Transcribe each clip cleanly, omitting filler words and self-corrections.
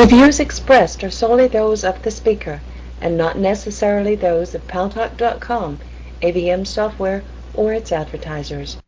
The views expressed are solely those of the speaker and not necessarily those of Paltalk.com, AVM Software, or its advertisers.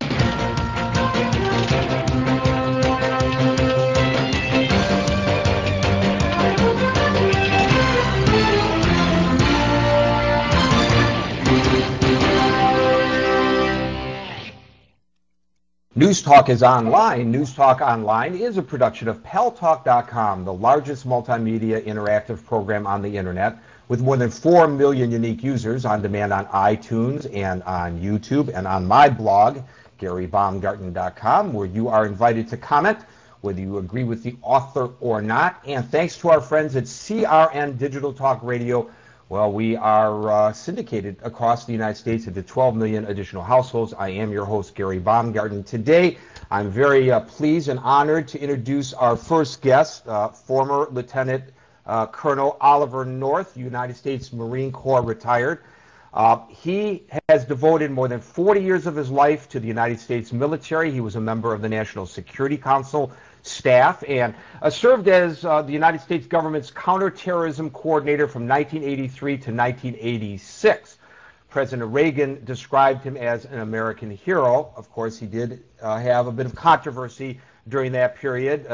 News Talk is online. News Talk Online is a production of Paltalk.com, the largest multimedia interactive program on the internet, with more than 4 million unique users on demand on iTunes and on YouTube and on my blog, GaryBaumgarten.com, where you are invited to comment, whether you agree with the author or not. And thanks to our friends at CRN Digital Talk Radio, well, we are syndicated across the United States into 12 million additional households. I am your host, Gary Baumgarten. Today, I'm very pleased and honored to introduce our first guest, former Lieutenant Colonel Oliver North, United States Marine Corps retired. He has devoted more than 40 years of his life to the United States military. He was a member of the National Security Council staff and served as the United States government's counterterrorism coordinator from 1983 to 1986. President Reagan described him as an American hero. Of course, he did have a bit of controversy during that period,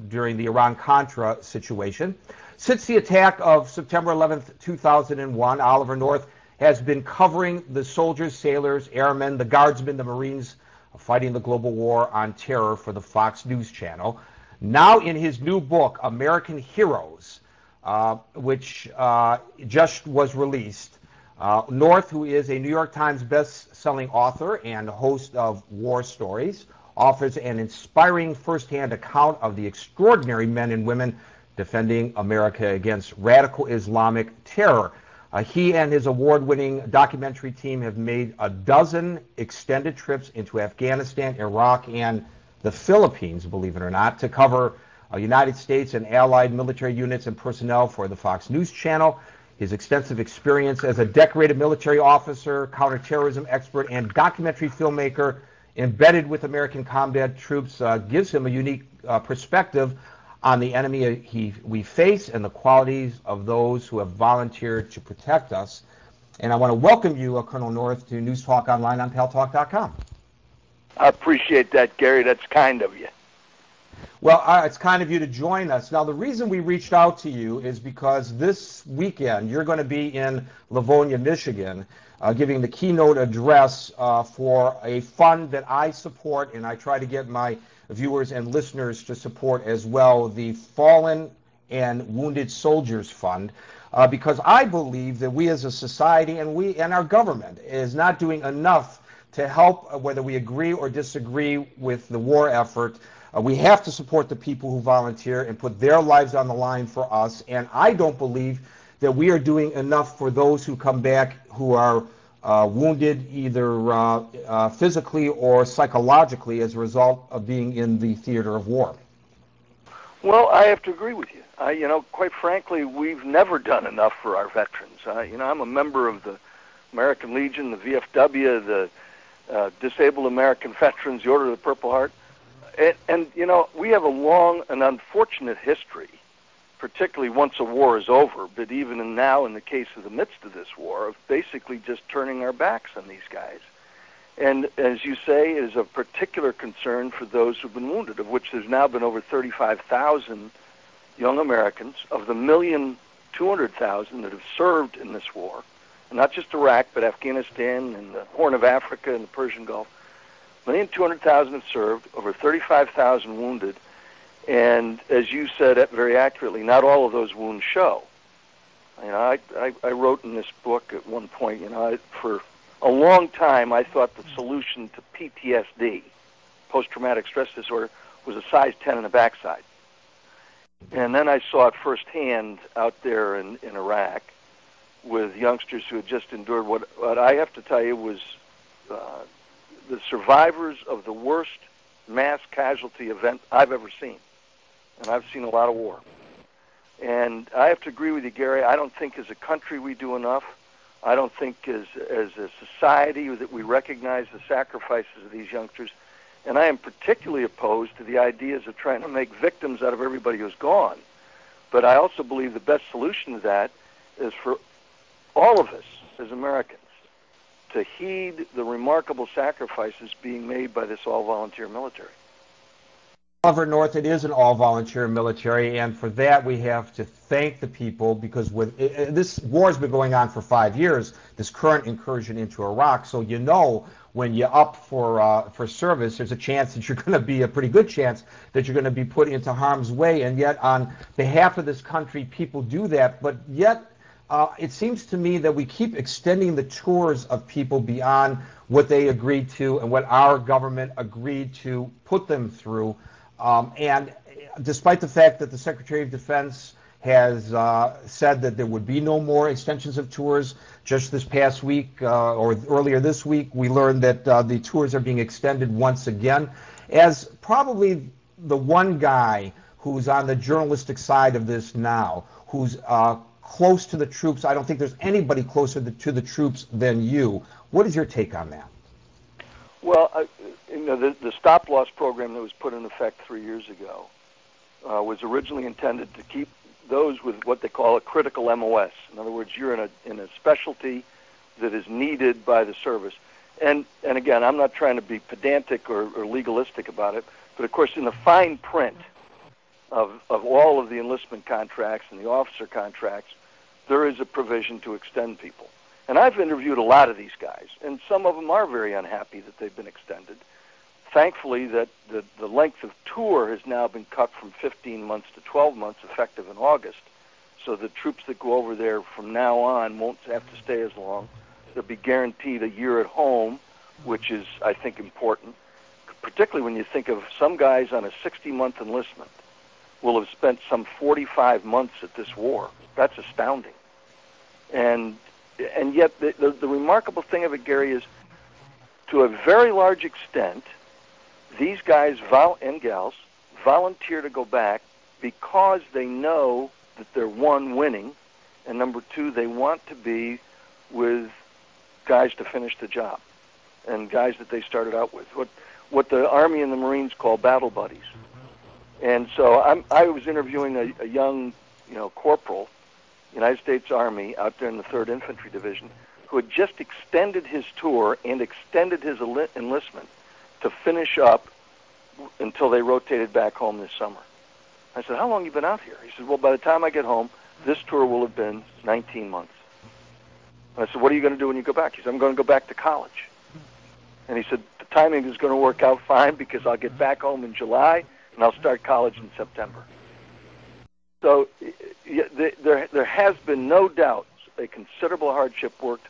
during the Iran-Contra situation. Since the attack of September 11th, 2001, Oliver North has been covering the soldiers, sailors, airmen, the guardsmen, the Marines fighting the global war on terror for the Fox News Channel. Now in his new book, American Heroes, which just was released, North, who is a New York Times best-selling author and host of War Stories, offers an inspiring first-hand account of the extraordinary men and women defending America against radical Islamic terror. He and his award-winning documentary team have made a dozen extended trips into Afghanistan, Iraq, and the Philippines, believe it or not, to cover United States and allied military units and personnel for the Fox News Channel. His extensive experience as a decorated military officer, counterterrorism expert, and documentary filmmaker embedded with American combat troops gives him a unique perspective on the enemy we face and the qualities of those who have volunteered to protect us. And I want to welcome you, Colonel North, to News Talk Online on Paltalk.com. I appreciate that, Gary. That's kind of you. Well, it's kind of you to join us. Now, the reason we reached out to you is because this weekend you're going to be in Livonia, Michigan, giving the keynote address for a fund that I support, and I try to get my viewers and listeners to support as well, the Fallen and Wounded Soldiers Fund, because I believe that we as a society and our government is not doing enough to help, whether we agree or disagree with the war effort. We have to support the people who volunteer and put their lives on the line for us, and I don't believe that we are doing enough for those who come back who are wounded either physically or psychologically as a result of being in the theater of war. Well, I have to agree with you. Quite frankly, we've never done enough for our veterans. I'm a member of the American Legion, the VFW, the Disabled American Veterans, the Order of the Purple Heart. And we have a long and unfortunate history, particularly once a war is over, but even now in the case of the midst of this war, of basically just turning our backs on these guys. And as you say, it is of particular concern for those who've been wounded, of which there's now been over 35,000 young Americans of the 1,200,000 that have served in this war, and not just Iraq, but Afghanistan and the Horn of Africa and the Persian Gulf. 1,200,000 have served, over 35,000 wounded, and as you said very accurately, not all of those wounds show. I wrote in this book at one point, for a long time I thought the solution to PTSD, post-traumatic stress disorder, was a size 10 in the backside. And then I saw it firsthand out there in Iraq with youngsters who had just endured what I have to tell you was the survivors of the worst mass casualty event I've ever seen. And I've seen a lot of war. And I have to agree with you, Gary. I don't think as a country we do enough. I don't think as a society that we recognize the sacrifices of these youngsters. And I am particularly opposed to the ideas of trying to make victims out of everybody who's gone, But I also believe the best solution to that is for all of us as Americans to heed the remarkable sacrifices being made by this all-volunteer military. However, North, it is an all-volunteer military, and for that we have to thank the people, because this war has been going on for 5 years, this current incursion into Iraq, so when you're up for service, there's a chance that you're going to be, a pretty good chance that you're going to be put into harm's way, and yet on behalf of this country, people do that, but yet it seems to me that we keep extending the tours of people beyond what they agreed to and what our government agreed to put them through. And despite the fact that the Secretary of Defense has said that there would be no more extensions of tours, just this past week or earlier this week, we learned that the tours are being extended once again. As probably the one guy who's on the journalistic side of this now, who's close to the troops, I don't think there's anybody closer to the troops than you. What is your take on that? Well, the stop-loss program that was put in effect 3 years ago was originally intended to keep those with what they call a critical MOS. In other words, you're in a specialty that is needed by the service. And again, I'm not trying to be pedantic or legalistic about it, but of course in the fine print of all of the enlistment contracts and the officer contracts, there is a provision to extend people. And I've interviewed a lot of these guys, and some of them are very unhappy that they've been extended. Thankfully, that the length of tour has now been cut from 15 months to 12 months, effective in August. So the troops that go over there from now on won't have to stay as long. They'll be guaranteed a year at home, which is, I think, important, particularly when you think of some guys on a 60-month enlistment will have spent some 45 months at this war. That's astounding. And yet the remarkable thing of it, Gary, is to a very large extent, these guys and gals volunteer to go back because they know that they're, one, winning, and number two, they want to be with guys to finish the job and guys that they started out with, what the Army and the Marines call battle buddies. And so I was interviewing a young, corporal, United States Army, out there in the 3rd Infantry Division, who had just extended his tour and extended his enlistment to finish up until they rotated back home this summer. I said, how long have you been out here? He said, well, by the time I get home, this tour will have been 19 months. And I said, what are you going to do when you go back? He said, I'm going to go back to college. And he said, the timing is going to work out fine because I'll get back home in July and I'll start college in September. So there has been no doubt a considerable hardship worked